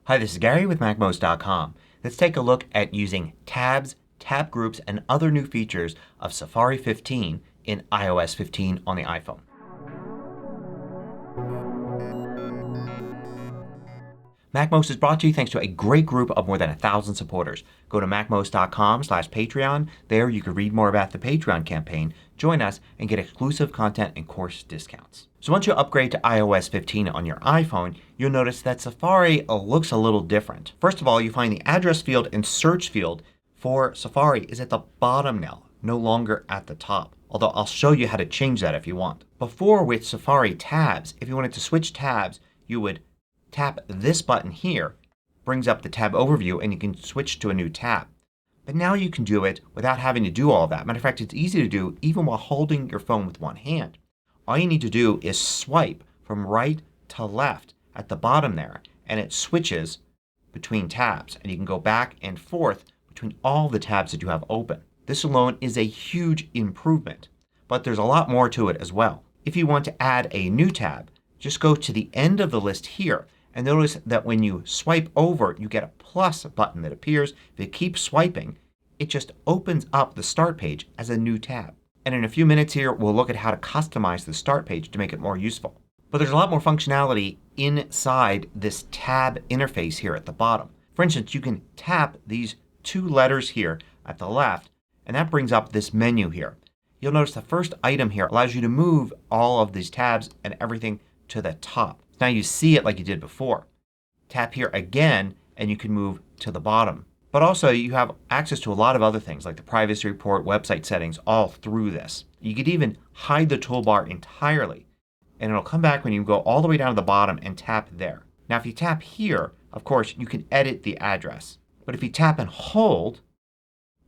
Hi, this is Gary with MACMOST.com. Let's take a look at using tabs, tab groups, and other new features of Safari 15 in iOS 15 on the iPhone. MACMOST is brought to you thanks to a great group of more than 1,000 supporters. Go to MACMOST.com/Patreon. There you can read more about the Patreon campaign, join us, and get exclusive content and course discounts. So once you upgrade to iOS 15 on your iPhone, you'll notice that Safari looks a little different. First of all, you find the address field and search field for Safari is at the bottom now, no longer at the top. Although I'll show you how to change that if you want. Before with Safari tabs, if you wanted to switch tabs, you would tap this button here, brings up the tab overview, and you can switch to a new tab. But now you can do it without having to do all of that. Matter of fact, it's easy to do even while holding your phone with one hand. All you need to do is swipe from right to left at the bottom there and it switches between tabs. And you can go back and forth between all the tabs that you have open. This alone is a huge improvement. But there's a lot more to it as well. If you want to add a new tab, just go to the end of the list here. And notice that when you swipe over you get a plus button that appears. If you keep swiping it just opens up the start page as a new tab. And in a few minutes here we'll look at how to customize the start page to make it more useful. But there's a lot more functionality inside this tab interface here at the bottom. For instance, you can tap these two letters here at the left and that brings up this menu here. You'll notice the first item here allows you to move all of these tabs and everything to the top. Now you see it like you did before. Tap here again and you can move to the bottom. But also you have access to a lot of other things like the privacy report, website settings all through this. You could even hide the toolbar entirely and it'll come back when you go all the way down to the bottom and tap there. Now if you tap here, of course, you can edit the address. But if you tap and hold,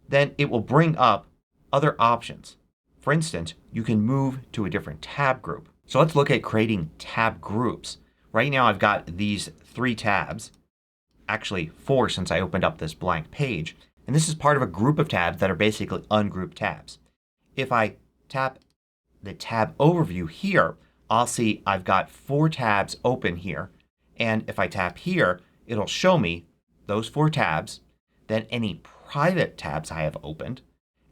then it will bring up other options. For instance, you can move to a different tab group. So let's look at creating tab groups. Right now I've got these 3 tabs. Actually 4 since I opened up this blank page. And this is part of a group of tabs that are basically ungrouped tabs. If I tap the tab overview here, I'll see I've got 4 tabs open here. And if I tap here it'll show me those 4 tabs, then any private tabs I have opened,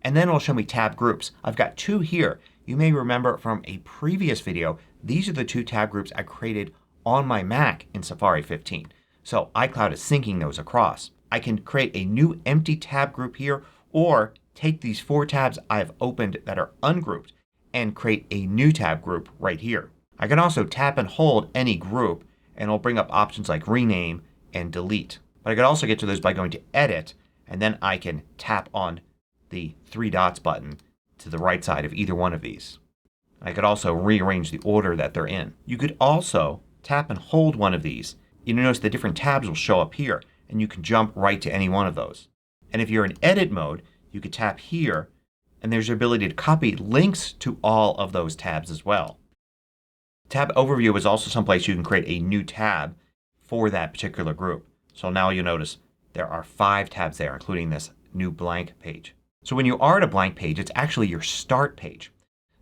and then it'll show me tab groups. I've got 2 here. You may remember from a previous video these are the 2 tab groups I created on my Mac in Safari 15. So iCloud is syncing those across. I can create a new empty tab group here or take these 4 tabs I've opened that are ungrouped and create a new tab group right here. I can also tap and hold any group and it'll bring up options like rename and delete. But I can also get to those by going to edit and then I can tap on the 3 dots button to the right side of either one of these. I could also rearrange the order that they're in. You could also tap and hold one of these. You notice the different tabs will show up here and you can jump right to any one of those. And if you're in edit mode you could tap here and there's the ability to copy links to all of those tabs as well. Tab overview is also someplace you can create a new tab for that particular group. So now you'll notice there are 5 tabs there including this new blank page. So when you are at a blank page it's actually your start page.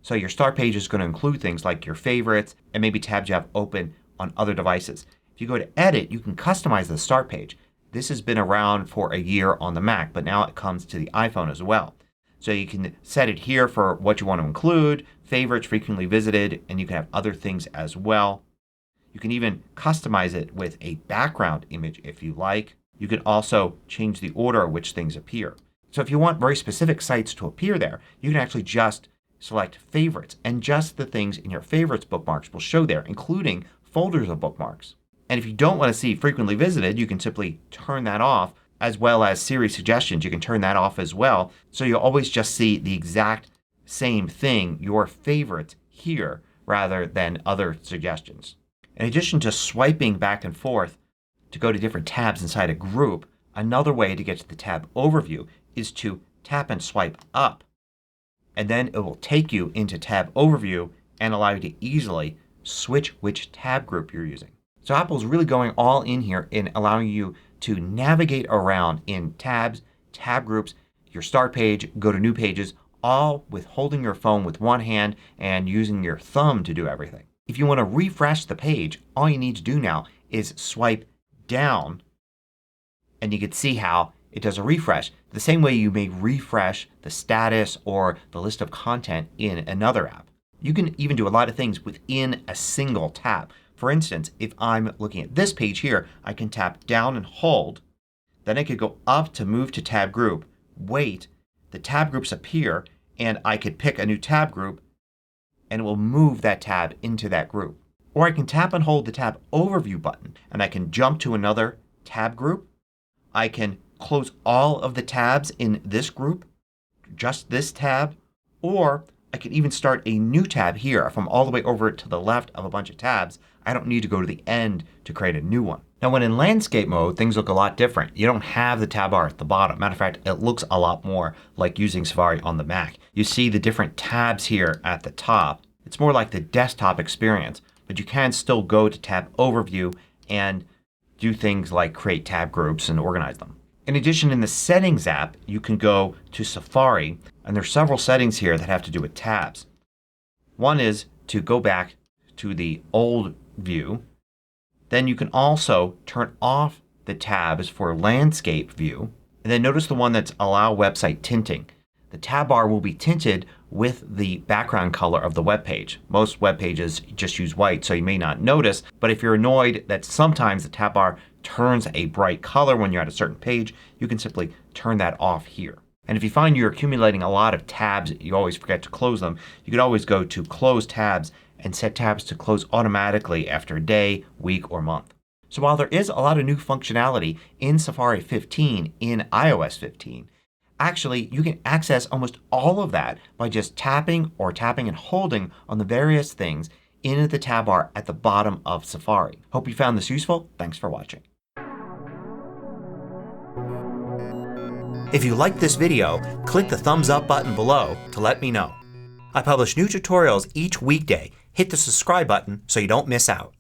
So your start page is going to include things like your favorites and maybe tabs you have open on other devices. If you go to edit you can customize the start page. This has been around for a year on the Mac but now it comes to the iPhone as well. So you can set it here for what you want to include, favorites, frequently visited, and you can have other things as well. You can even customize it with a background image if you like. You can also change the order in which things appear. So if you want very specific sites to appear there you can actually just select favorites and just the things in your favorites bookmarks will show there including folders of bookmarks. And if you don't want to see frequently visited you can simply turn that off, as well as Siri suggestions. You can turn that off as well. So you'll always just see the exact same thing, your favorites here rather than other suggestions. In addition to swiping back and forth to go to different tabs inside a group, another way to get to the tab overview is to tap and swipe up. And then it will take you into tab overview and allow you to easily switch which tab group you're using. So Apple's really going all in here in allowing you to navigate around in tabs, tab groups, your start page, go to new pages, all with holding your phone with one hand and using your thumb to do everything. If you want to refresh the page all you need to do now is swipe down and you can see how it does a refresh. The same way you may refresh the status or the list of content in another app. You can even do a lot of things within a single tab. For instance, if I'm looking at this page here, I can tap down and hold. Then I could go up to move to tab group, wait, the tab groups appear, and I could pick a new tab group and it will move that tab into that group. Or I can tap and hold the tab overview button and I can jump to another tab group. I can close all of the tabs in this group, just this tab, or I can even start a new tab here. If I'm all the way over to the left of a bunch of tabs, I don't need to go to the end to create a new one. Now when in landscape mode things look a lot different. You don't have the tab bar at the bottom. Matter of fact, it looks a lot more like using Safari on the Mac. You see the different tabs here at the top. It's more like the desktop experience, but you can still go to tab overview and do things like create tab groups and organize them. In addition, in the Settings app you can go to Safari and there's several settings here that have to do with tabs. One is to go back to the old view. Then you can also turn off the tabs for landscape view. And then notice the one that's allow website tinting. The tab bar will be tinted with the background color of the web page. Most web pages just use white so you may not notice, but if you're annoyed that sometimes the tab bar turns a bright color when you're at a certain page, you can simply turn that off here. And if you find you're accumulating a lot of tabs, you always forget to close them, you could always go to Close Tabs and set tabs to close automatically after a day, week, or month. So while there is a lot of new functionality in Safari 15 in iOS 15, actually you can access almost all of that by just tapping and holding on the various things in the tab bar at the bottom of Safari. Hope you found this useful. Thanks for watching. If you liked this video, click the thumbs up button below to let me know. I publish new tutorials each weekday. Hit the subscribe button so you don't miss out.